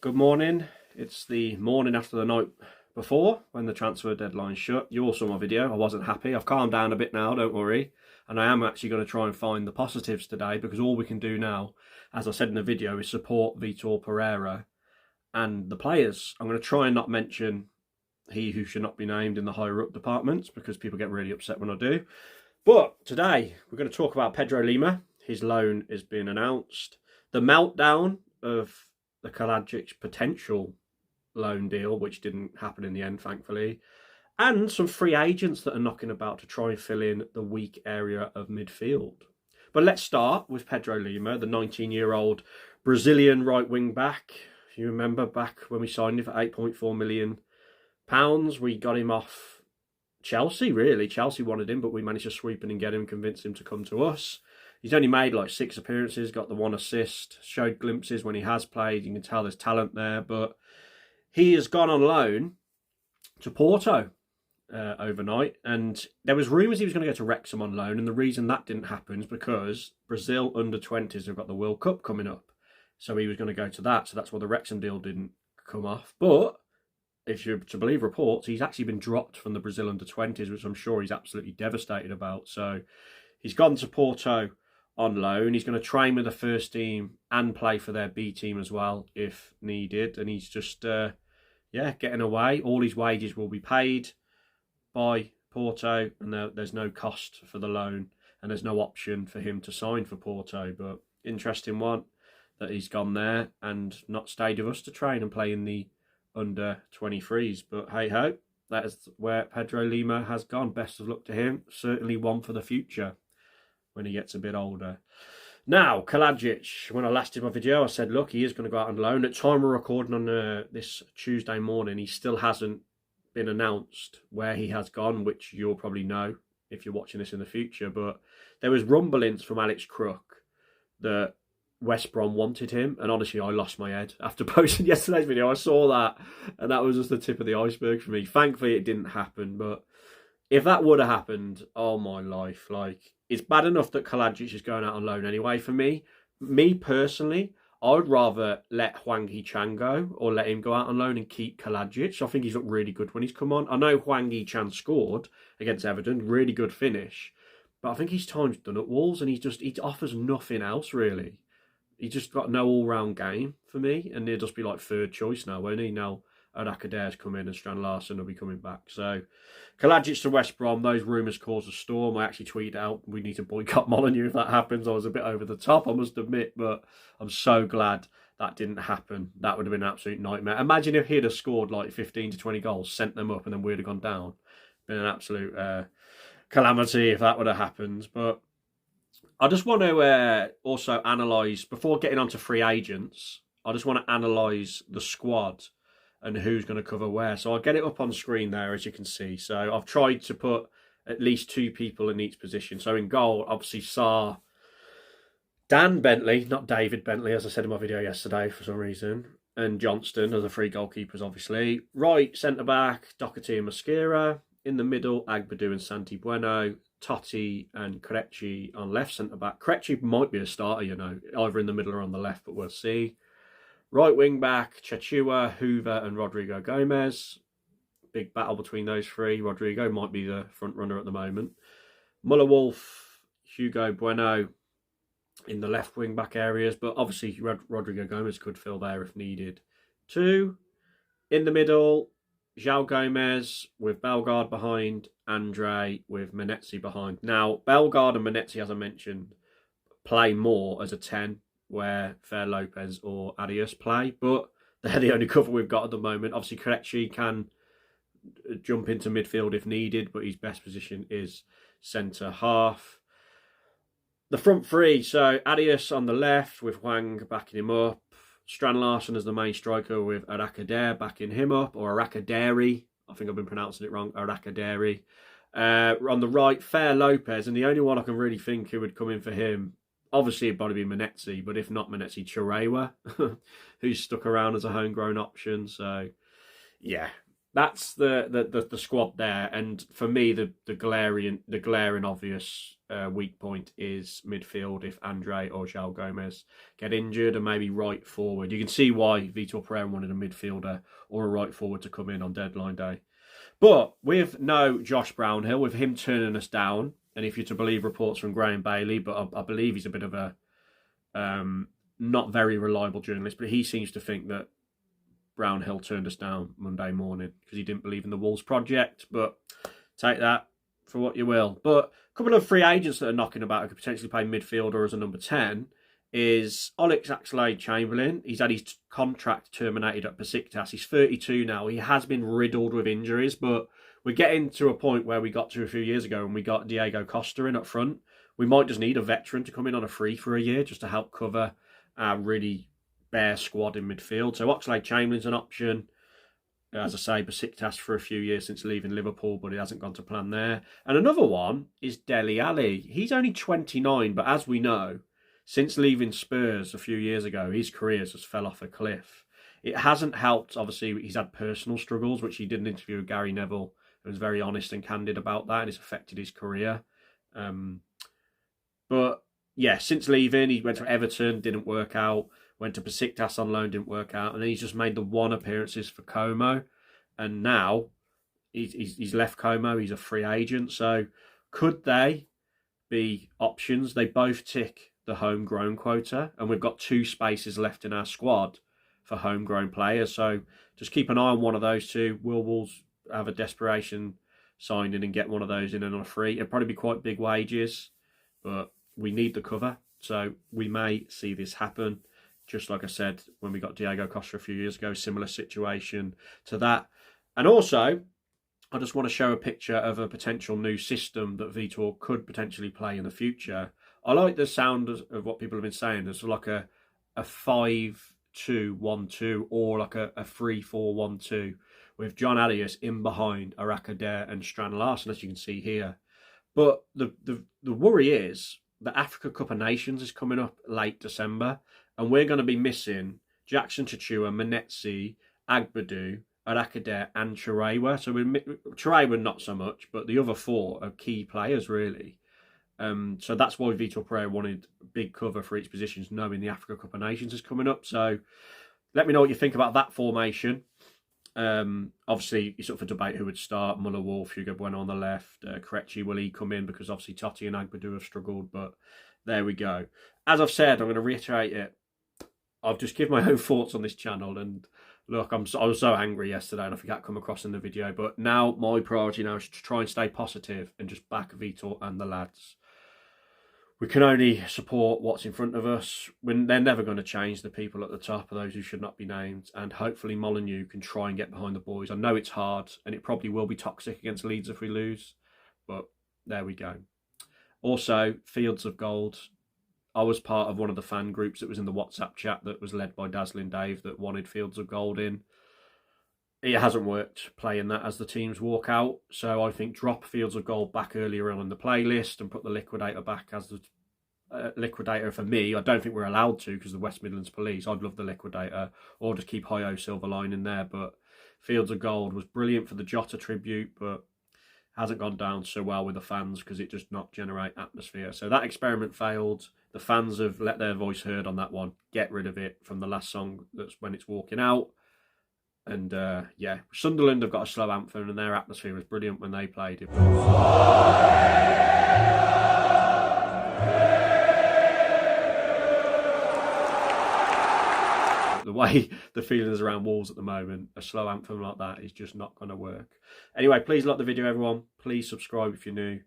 Good morning. It's the morning after the night before when the transfer deadline shut. You all saw my video. I wasn't happy. I've calmed down a bit now, don't worry. And I am actually going to try and find the positives today, because all we can do now, as I said in the video, is support Vitor Pereira and the players. I'm going to try and not mention he who should not be named in the higher up departments, because people get really upset when I do. But today we're going to talk about Pedro Lima. His loan is being announced. The meltdown of the Kalajdzic potential loan deal, which didn't happen in the end, thankfully, and some free agents that are knocking about to try and fill in the weak area of midfield. But let's start with Pedro Lima, the 19-year-old Brazilian right wing back. If you remember back when we signed him for £8.4 million, we got him off Chelsea, really. Chelsea wanted him, but we managed to sweep in and get him, convince him to come to us. He's only made like 6 appearances, got the 1 assist, showed glimpses when he has played. You can tell there's talent there, but he has gone on loan to Porto overnight. And there was rumours he was going to go to Wrexham on loan. And the reason that didn't happen is because Brazil under-20s have got the World Cup coming up. So he was going to go to that. So that's why the Wrexham deal didn't come off. But if you're to believe reports, he's actually been dropped from the Brazil under-20s, which I'm sure he's absolutely devastated about. So he's gone to Porto on loan. He's going to train with the first team and play for their B team as well if needed. And he's just, getting away. All his wages will be paid by Porto, and there's no cost for the loan, and there's no option for him to sign for Porto. But interesting one that he's gone there and not stayed with us to train and play in the under-23s. But hey ho, that is where Pedro Lima has gone. Best of luck to him. Certainly one for the future when he gets a bit older. Now, Kalajdzic, when I last did my video, I said, look, he is going to go out on loan. At time we're recording on this Tuesday morning, he still hasn't been announced where he has gone, which you'll probably know if you're watching this in the future. But there was rumblings from Alex Crook that West Brom wanted him, and honestly, I lost my head after posting yesterday's video. I saw that, and that was just the tip of the iceberg for me. Thankfully, it didn't happen, but if that would have happened, oh my life, like, it's bad enough that Kalajdzic is going out on loan anyway. For me personally, I would rather let Hwang Hee-chan go, or let him go out on loan and keep Kalajdzic. I think he's looked really good when he's come on. I know Hwang Hee-chan scored against Everton, really good finish, but I think his time's done at Wolves, and he offers nothing else really. He just got no all-round game for me, and he'll just be like third choice now, won't he? Now Adair's come in and Strand Larsen will be coming back. So Kalajdzic to West Brom, those rumours caused a storm. I actually tweeted out, we need to boycott Molineux if that happens. I was a bit over the top, I must admit, but I'm so glad that didn't happen. That would have been an absolute nightmare. Imagine if he'd have scored like 15 to 20 goals, sent them up, and then we'd have gone down. Been an absolute calamity if that would have happened. But I just want to also analyse, before getting on to free agents, I just want to analyse the squad and who's going to cover where. So I'll get it up on screen there, as you can see. So I've tried to put at least 2 people in each position. So in goal, obviously Sarr, Dan Bentley, not David Bentley, as I said in my video yesterday for some reason, and Johnston are the 3 goalkeepers, obviously. Right, centre-back, Doherty and Mosquera. In the middle, Agbadou and Santi Bueno. Totti and Krejci on left centre-back. Krejci might be a starter, you know, either in the middle or on the left, but we'll see. Right wing back, Chechua, Hoover and Rodrigo Gomez. Big battle between those 3. Rodrigo might be the front runner at the moment. Muller-Wolf, Hugo Bueno in the left wing back areas, but obviously Rodrigo Gomez could fill there if needed. 2. In the middle, João Gomez with Bellegarde behind, Andre with Menezes behind. Now, Bellegarde and Menezes, as I mentioned, play more as a 10, where Fer Lopez or Arias play, but they're the only cover we've got at the moment. Obviously, Krejci can jump into midfield if needed, but his best position is centre-half. The front 3, so Arias on the left with Hwang backing him up. Strand Larsen as the main striker with Adair backing him up, or Arakaderi. I think I've been pronouncing it wrong, Arakaderi. On the right, Fer Lopez, and the only one I can really think who would come in for him, obviously it'd probably be Menezes, but if not Menezes, Chirewa, who's stuck around as a homegrown option. So, yeah, that's the squad there. And for me, the glaring obvious weak point is midfield. If Andre or João Gomez get injured, and maybe right forward, you can see why Vitor Pereira wanted a midfielder or a right forward to come in on deadline day. But with no Josh Brownhill, with him turning us down, and if you're to believe reports from Graham Bailey, but I believe he's a bit of a not very reliable journalist, but he seems to think that Brownhill turned us down Monday morning because he didn't believe in the Wolves project. But take that for what you will. But a couple of free agents that are knocking about who could potentially play midfielder as a number 10 is Alex Oxlade-Chamberlain. He's had his contract terminated at Besiktas. He's 32 now. He has been riddled with injuries, but we're getting to a point where we got to a few years ago when we got Diego Costa in up front. We might just need a veteran to come in on a free for a year just to help cover our really bare squad in midfield. So Oxlade-Chamberlain's an option. As I say, Besiktas for a few years since leaving Liverpool, but it hasn't gone to plan there. And another one is Dele Alli. He's only 29, but as we know, since leaving Spurs a few years ago, his career just fell off a cliff. It hasn't helped, obviously, he's had personal struggles, which he did an interview with Gary Neville, who was very honest and candid about that, and it's affected his career. But yeah, since leaving, he went to Everton, didn't work out, went to Besiktas on loan, didn't work out, and then he's just made the one appearances for Como, and now he's left Como, he's a free agent, so could they be options? They both tick the homegrown quota, and we've got 2 spaces left in our squad for homegrown players, so just keep an eye on one of those two. Will Wolves have a desperation signing and get one of those in and on a free? It'd probably be quite big wages, but we need the cover, so we may see this happen. Just like I said, when we got Diego Costa a few years ago, similar situation to that. And also, I just want to show a picture of a potential new system that Vitor could potentially play in the future. I like the sound of what people have been saying. There's like a 5-2-1-2 or like a 3-4-1-2 with John Arias in behind Araka Dare and Strand Larsen, as you can see here. But the worry is the Africa Cup of Nations is coming up late December, and we're going to be missing Jackson Chichua, Manetsi, Agbadu, Arakadere and Chirewa. So Chirewa not so much, but the other 4 are key players, really. So that's why Vitor Pereira wanted big cover for each position, knowing the Africa Cup of Nations is coming up. So let me know what you think about that formation. Obviously, it's up for debate who would start. Muller, Wolf, Hugo Bueno on the left. Kelechi, will he come in? Because obviously Totti and Agbadu have struggled, but there we go. As I've said, I'm going to reiterate it. I've just given my own thoughts on this channel, and look, I was so angry yesterday, and I think that come across in the video, but now my priority now is to try and stay positive and just back Vitor and the lads. We can only support what's in front of us. They're never going to change the people at the top, or those who should not be named, and hopefully Molineux can try and get behind the boys. I know it's hard, and it probably will be toxic against Leeds if we lose, but there we go. Also, Fields of Gold. I was part of one of the fan groups that was in the WhatsApp chat that was led by Dazzling Dave that wanted Fields of Gold in. It hasn't worked playing that as the teams walk out. So I think drop Fields of Gold back earlier on in the playlist and put the Liquidator back as the Liquidator for me. I don't think we're allowed to because the West Midlands Police. I'd love the Liquidator, or just keep Hi-O Silverline in there. But Fields of Gold was brilliant for the Jota tribute, but hasn't gone down so well with the fans because it does not generate atmosphere. So that experiment failed. The fans have let their voice heard on that one. Get rid of it from the last song. That's when it's walking out. And yeah, Sunderland have got a slow anthem and their atmosphere was brilliant when they played it. The way the feelings around Wolves at the moment, a slow anthem like that is just not going to work. Anyway, please like the video, everyone. Please subscribe if you're new.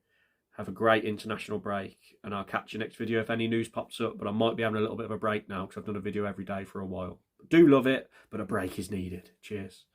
Have a great international break, and I'll catch you next video if any news pops up, but I might be having a little bit of a break now because I've done a video every day for a while. Do love it, but a break is needed. Cheers.